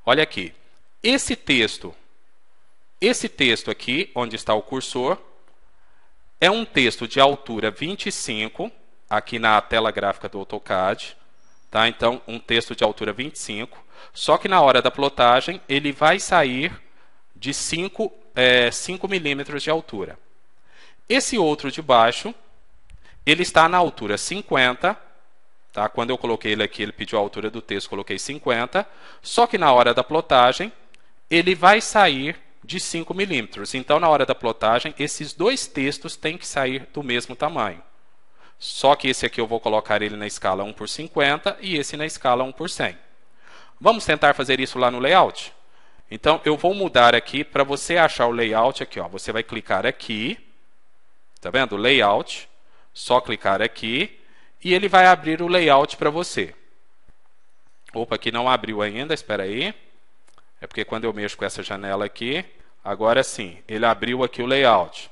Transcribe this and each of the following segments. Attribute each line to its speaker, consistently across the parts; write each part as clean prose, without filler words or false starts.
Speaker 1: Olha aqui, esse texto aqui, onde está o cursor, é um texto de altura 25, aqui na tela gráfica do AutoCAD, tá? Então, um texto de altura 25, só que na hora da plotagem, ele vai sair de 5 milímetros de altura. Esse outro de baixo, ele está na altura 50, tá? Quando eu coloquei ele aqui, ele pediu a altura do texto, coloquei 50, só que na hora da plotagem, ele vai sair de 5 milímetros. Então, na hora da plotagem, esses dois textos têm que sair do mesmo tamanho. Só que esse aqui eu vou colocar ele na escala 1/50 e esse na escala 1/100. Vamos tentar fazer isso lá no layout? Então, eu vou mudar aqui para você achar o layout aqui. Ó. Você vai clicar aqui, tá vendo? Layout, só clicar aqui e ele vai abrir o layout para você. Opa, aqui não abriu ainda, espera aí. É porque quando eu mexo com essa janela aqui, agora sim, ele abriu aqui o layout.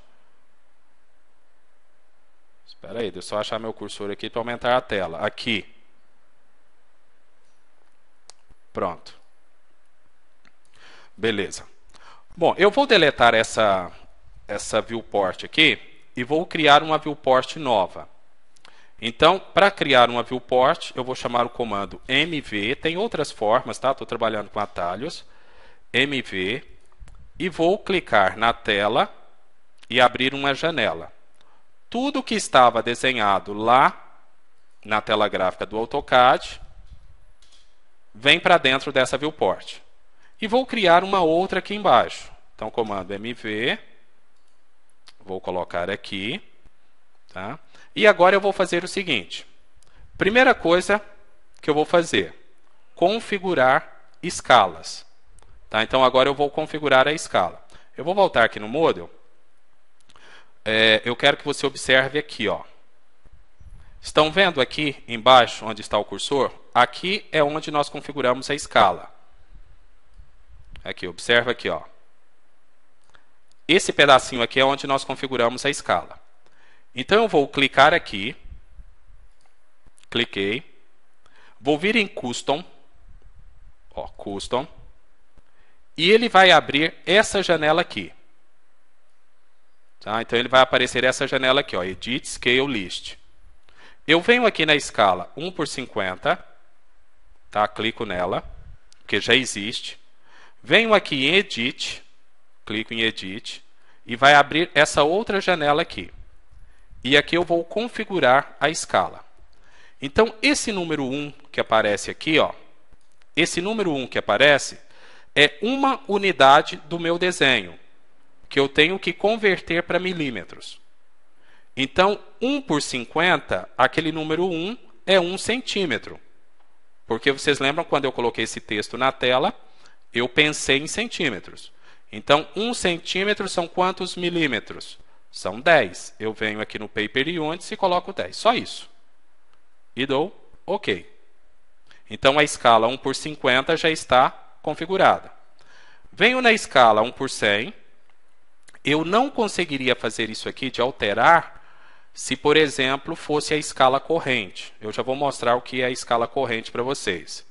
Speaker 1: Espera aí, deixa eu só achar meu cursor aqui para aumentar a tela. Aqui. Pronto. Beleza. Bom, eu vou deletar essa viewport aqui e vou criar uma viewport nova. Então, para criar uma viewport, eu vou chamar o comando mv, tem outras formas, tá? Estou trabalhando com atalhos. mv, e vou clicar na tela e abrir uma janela. Tudo que estava desenhado lá na tela gráfica do AutoCAD vem para dentro dessa viewport. E vou criar uma outra aqui embaixo. Então, comando mv, vou colocar aqui, tá? E agora eu vou fazer o seguinte. Primeira coisa que eu vou fazer, configurar escalas. Tá? Então, agora eu vou configurar a escala. Eu vou voltar aqui no Model. Eu quero que você observe aqui. Ó. Estão vendo aqui embaixo, onde está o cursor? Aqui é onde nós configuramos a escala. Aqui, observa aqui. Ó. Esse pedacinho aqui é onde nós configuramos a escala. Então, eu vou clicar aqui. Cliquei. Vou vir em Custom. Ó, Custom. E ele vai abrir essa janela aqui. Tá? Então, ele vai aparecer essa janela aqui, ó, Edit Scale List. Eu venho aqui na escala 1/50, tá? Clico nela, porque já existe. Venho aqui em Edit, clico em Edit, e vai abrir essa outra janela aqui. E aqui eu vou configurar a escala. Então, esse número 1 que aparece aqui, ó, esse número 1 que aparece é uma unidade do meu desenho, que eu tenho que converter para milímetros. Então, 1/50, aquele número 1 é 1 centímetro. Porque vocês lembram quando eu coloquei esse texto na tela, eu pensei em centímetros. Então, 1 centímetro são quantos milímetros? São 10. Eu venho aqui no Paper Units e coloco 10. Só isso. E dou OK. Então, a escala 1/50 já está configurada. Venho na escala 1/100. Eu não conseguiria fazer isso aqui de alterar se, por exemplo, fosse a escala corrente. Eu já vou mostrar o que é a escala corrente para vocês.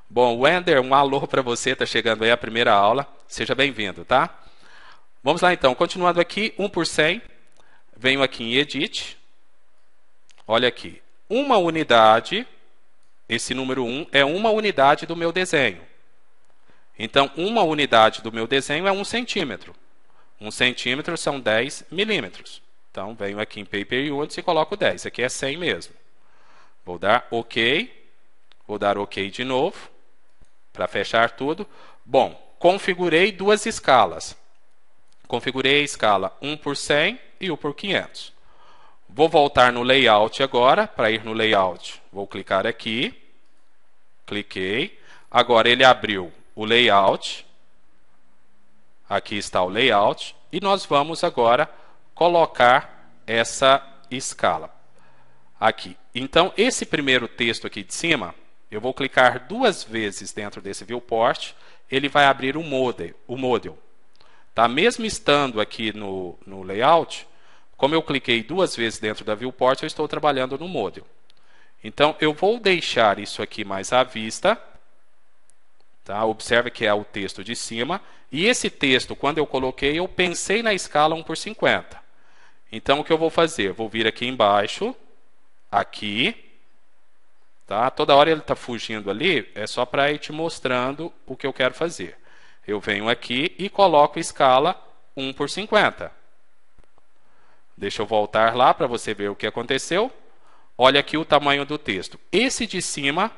Speaker 1: Bom, Wender, um alô para você, está chegando aí a primeira aula. Seja bem-vindo, tá? Vamos lá então, continuando aqui, 1/100. Venho aqui em Edit. Olha aqui, uma unidade, esse número 1 é uma unidade do meu desenho. Então, uma unidade do meu desenho é 1 centímetro. 1 centímetro são 10 milímetros. Então, venho aqui em Paper Units e coloco 10. Aqui é 100 mesmo. Vou dar OK. Vou dar OK de novo, para fechar tudo. Bom, configurei duas escalas. Configurei a escala 1/100 e 1/500. Vou voltar no Layout agora. Para ir no Layout, vou clicar aqui. Cliquei. Agora, ele abriu o Layout. Aqui está o Layout. E nós vamos agora colocar essa escala. Aqui. Então, esse primeiro texto aqui de cima, eu vou clicar duas vezes dentro desse viewport. Ele vai abrir o model. Tá? Mesmo estando aqui no Layout, como eu cliquei duas vezes dentro da viewport, eu estou trabalhando no model. Então, eu vou deixar isso aqui mais à vista. Tá? Observe que é o texto de cima. E esse texto, quando eu coloquei, eu pensei na escala 1/50. Então, o que eu vou fazer? Vou vir aqui embaixo, aqui. Tá? Toda hora ele está fugindo ali, é só para ir te mostrando o que eu quero fazer. Eu venho aqui e coloco escala 1/50. Deixa eu voltar lá para você ver o que aconteceu. Olha aqui o tamanho do texto. Esse de cima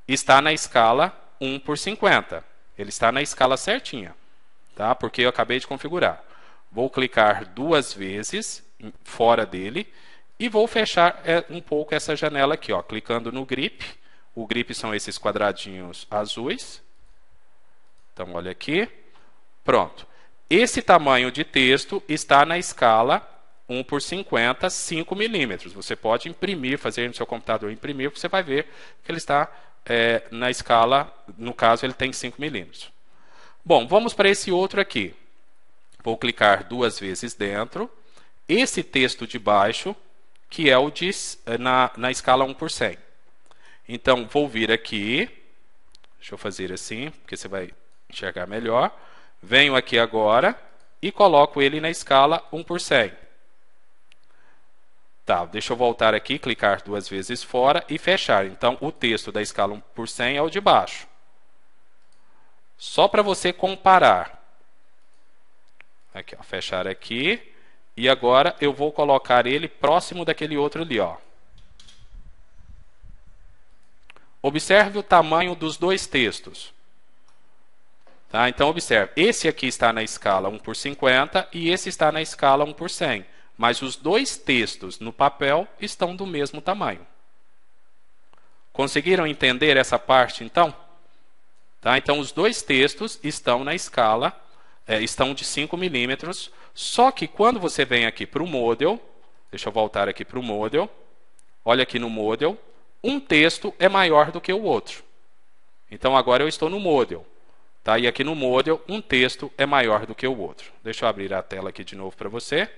Speaker 1: está na escala 1/50. Ele está na escala certinha, tá? Porque eu acabei de configurar. Vou clicar 2 vezes fora dele e vou fechar um pouco essa janela aqui, ó, clicando no grip. O grip são esses quadradinhos azuis. Então, olha aqui. Pronto. Esse tamanho de texto está na escala 1/50, 5 milímetros. Você pode imprimir, fazer no seu computador imprimir, você vai ver que ele está na escala, no caso, ele tem 5 milímetros. Bom, vamos para esse outro aqui. Vou clicar 2 vezes dentro. Esse texto de baixo, que é o na escala 1/100. Então, vou vir aqui. Deixa eu fazer assim, porque você vai enxergar melhor. Venho aqui agora e coloco ele na escala 1/100. Tá, deixa eu voltar aqui, clicar 2 vezes fora e fechar. Então, o texto da escala 1/100 é o de baixo. Só para você comparar. Aqui, ó, fechar aqui. E agora eu vou colocar ele próximo daquele outro ali, ó. Observe o tamanho dos dois textos. Tá? Então, observe. Esse aqui está na escala 1/50 e esse está na escala 1/100. Mas os dois textos no papel estão do mesmo tamanho. Conseguiram entender essa parte, então? Tá? Então, os dois textos estão na escala, estão de 5 milímetros. Só que quando você vem aqui para o Model, deixa eu voltar aqui para o Model, olha aqui no Model, um texto é maior do que o outro. Então, agora eu estou no Model. Tá? E aqui no Model, um texto é maior do que o outro. Deixa eu abrir a tela aqui de novo para você.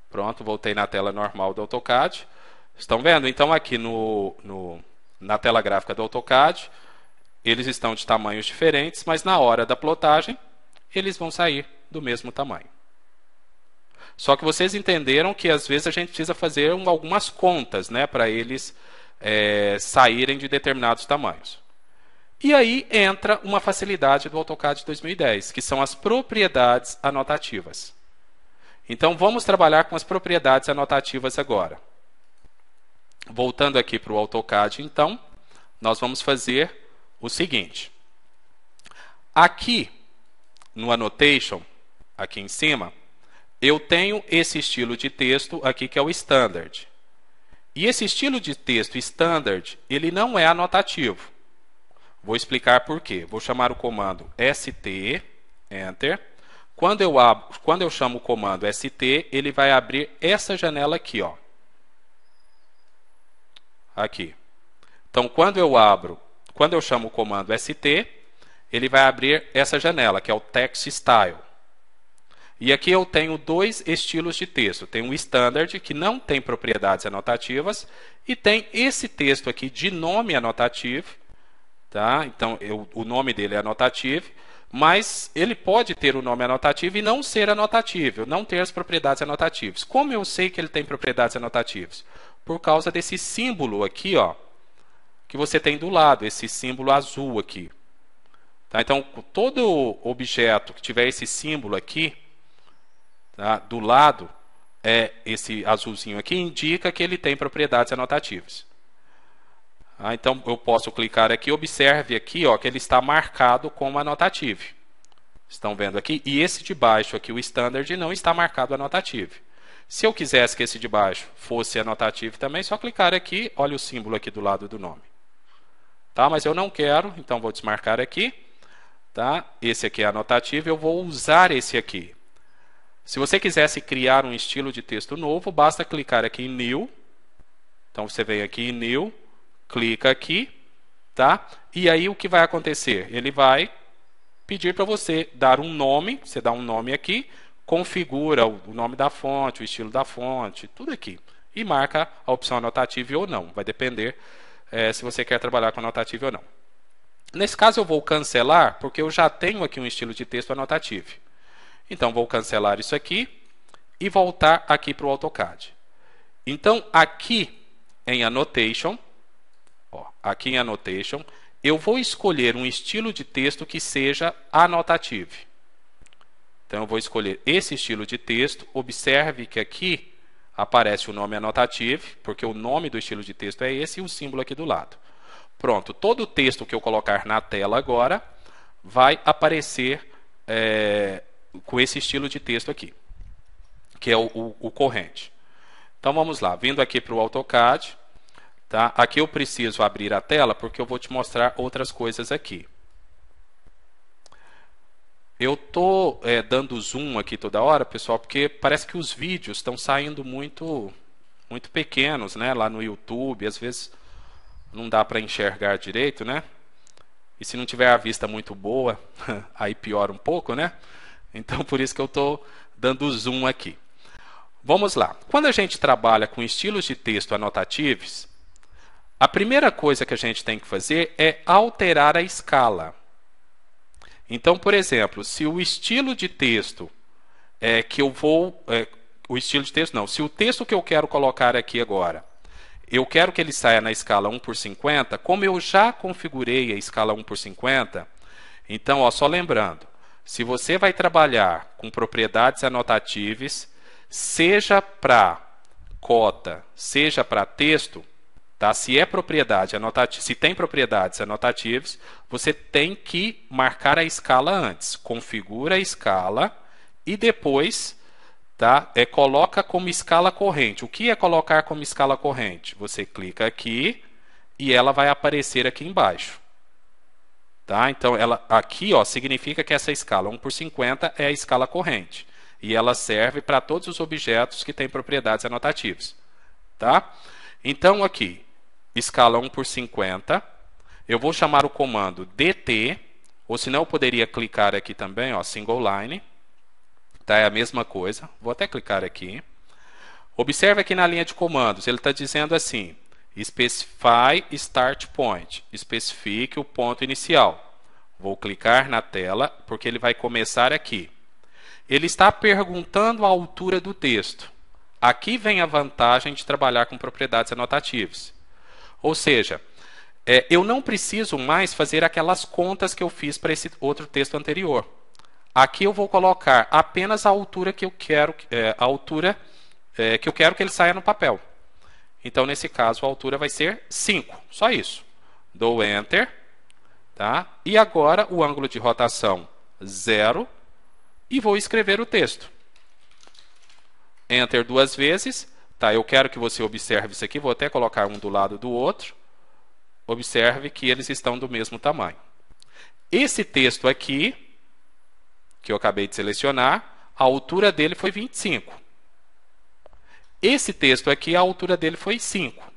Speaker 1: Pronto, voltei na tela normal do AutoCAD. Estão vendo? Então, aqui na tela gráfica do AutoCAD, eles estão de tamanhos diferentes, mas na hora da plotagem, eles vão sair do mesmo tamanho. Só que vocês entenderam que, às vezes, a gente precisa fazer algumas contas, né, para eles saírem de determinados tamanhos. E aí entra uma facilidade do AutoCAD 2010, que são as propriedades anotativas. Então, vamos trabalhar com as propriedades anotativas agora. Voltando aqui para o AutoCAD, então, nós vamos fazer o seguinte. Aqui, no Annotation, aqui em cima, eu tenho esse estilo de texto aqui, que é o Standard. E esse estilo de texto Standard, ele não é anotativo. Vou explicar por quê. Vou chamar o comando ST, Enter. Quando eu chamo o comando ST, ele vai abrir essa janela aqui, ó. Aqui. Então, quando eu chamo o comando ST, ele vai abrir essa janela, que é o Text Style. E aqui eu tenho dois estilos de texto. Tem o Standard, que não tem propriedades anotativas, e tem esse texto aqui de nome anotativo. Tá? Então, o nome dele é anotativo, mas ele pode ter o nome anotativo e não ser anotativo, não ter as propriedades anotativas. Como eu sei que ele tem propriedades anotativas? Por causa desse símbolo aqui, ó, que você tem do lado, esse símbolo azul aqui. Tá? Então, todo objeto que tiver esse símbolo aqui, tá, do lado, esse azulzinho aqui, indica que ele tem propriedades anotativas. Então, eu posso clicar aqui, observe aqui, ó, que ele está marcado como anotativo. Estão vendo aqui? E esse de baixo aqui, o Standard, não está marcado anotativo. Se eu quisesse que esse de baixo fosse anotativo também, só clicar aqui, olha o símbolo aqui do lado do nome. Tá? Mas eu não quero, então vou desmarcar aqui. Tá? Esse aqui é anotativo, eu vou usar esse aqui. Se você quisesse criar um estilo de texto novo, basta clicar aqui em New. Então, você vem aqui em New, clica aqui, tá? E aí o que vai acontecer? Ele vai pedir para você dar um nome, você dá um nome aqui, configura o nome da fonte, o estilo da fonte, tudo aqui. E marca a opção anotativo ou não. Vai depender se você quer trabalhar com anotativo ou não. Nesse caso eu vou cancelar, porque eu já tenho aqui um estilo de texto anotativo. Então vou cancelar isso aqui e voltar aqui para o AutoCAD. Então aqui em Annotation, eu vou escolher um estilo de texto que seja anotativo. Então eu vou escolher esse estilo de texto. Observe que aqui aparece o nome anotativo, porque o nome do estilo de texto é esse e o símbolo aqui do lado. Pronto, todo o texto que eu colocar na tela agora vai aparecer com esse estilo de texto aqui, que é o corrente. Então vamos lá, vindo aqui para o AutoCAD, tá? Aqui eu preciso abrir a tela porque eu vou te mostrar outras coisas aqui. Eu estou dando zoom aqui toda hora, pessoal, porque parece que os vídeos estão saindo muito pequenos, né? Lá no YouTube, às vezes não dá para enxergar direito, né? E se não tiver a vista muito boa, aí piora um pouco, né? Então, por isso que eu estou dando zoom aqui. Vamos lá. Quando a gente trabalha com estilos de texto anotativos, a primeira coisa que a gente tem que fazer é alterar a escala. Então, por exemplo, se o estilo de texto se o texto que eu quero colocar aqui agora, eu quero que ele saia na escala 1/50, como eu já configurei a escala 1/50, então, só lembrando, se você vai trabalhar com propriedades anotativas, seja para cota, seja para texto, tá? Se tem propriedades anotativas, você tem que marcar a escala antes. Configura a escala e depois, tá? Coloca como escala corrente. O que é colocar como escala corrente? Você clica aqui e ela vai aparecer aqui embaixo. Tá? Então, aqui significa que essa escala 1/50 é a escala corrente. E ela serve para todos os objetos que têm propriedades anotativas. Tá? Então, aqui, escala 1/50, eu vou chamar o comando DT, ou senão eu poderia clicar aqui também, single line. Tá? É a mesma coisa. Vou até clicar aqui. Observe aqui na linha de comandos, ele está dizendo assim, Specify Start Point, especifique o ponto inicial. Vou clicar na tela, porque ele vai começar aqui. Ele está perguntando a altura do texto. Aqui vem a vantagem de trabalhar com propriedades anotativas. Ou seja, eu não preciso mais fazer aquelas contas que eu fiz para esse outro texto anterior. Aqui eu vou colocar apenas a altura que eu quero, que eu quero que ele saia no papel. Então, nesse caso, a altura vai ser 5, só isso. Dou Enter, tá? E agora o ângulo de rotação 0 e vou escrever o texto. Enter 2 vezes, tá? Eu quero que você observe isso aqui, vou até colocar um do lado do outro. Observe que eles estão do mesmo tamanho. Esse texto aqui, que eu acabei de selecionar, a altura dele foi 25. Esse texto aqui, a altura dele foi 5.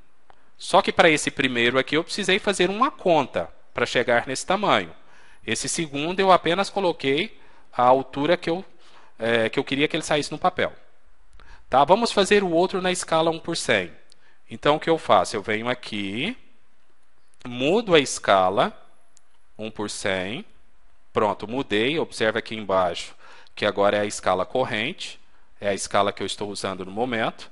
Speaker 1: Só que para esse primeiro aqui eu precisei fazer uma conta para chegar nesse tamanho. Esse segundo eu apenas coloquei a altura que eu queria que ele saísse no papel. Tá? Vamos fazer o outro na escala 1/100. Então o que eu faço? Eu venho aqui, mudo a escala 1/100. Pronto, mudei. Observe aqui embaixo que agora é a escala corrente. É a escala que eu estou usando no momento.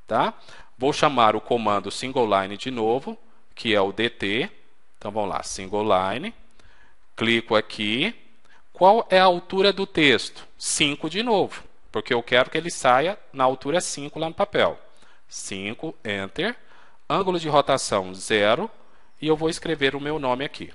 Speaker 1: Tá? Vou chamar o comando single line de novo, que é o DT. Então vamos lá, single line. Clico aqui. Qual é a altura do texto? 5 de novo, porque eu quero que ele saia na altura 5 lá no papel. 5, Enter. Ângulo de rotação 0. E eu vou escrever o meu nome aqui.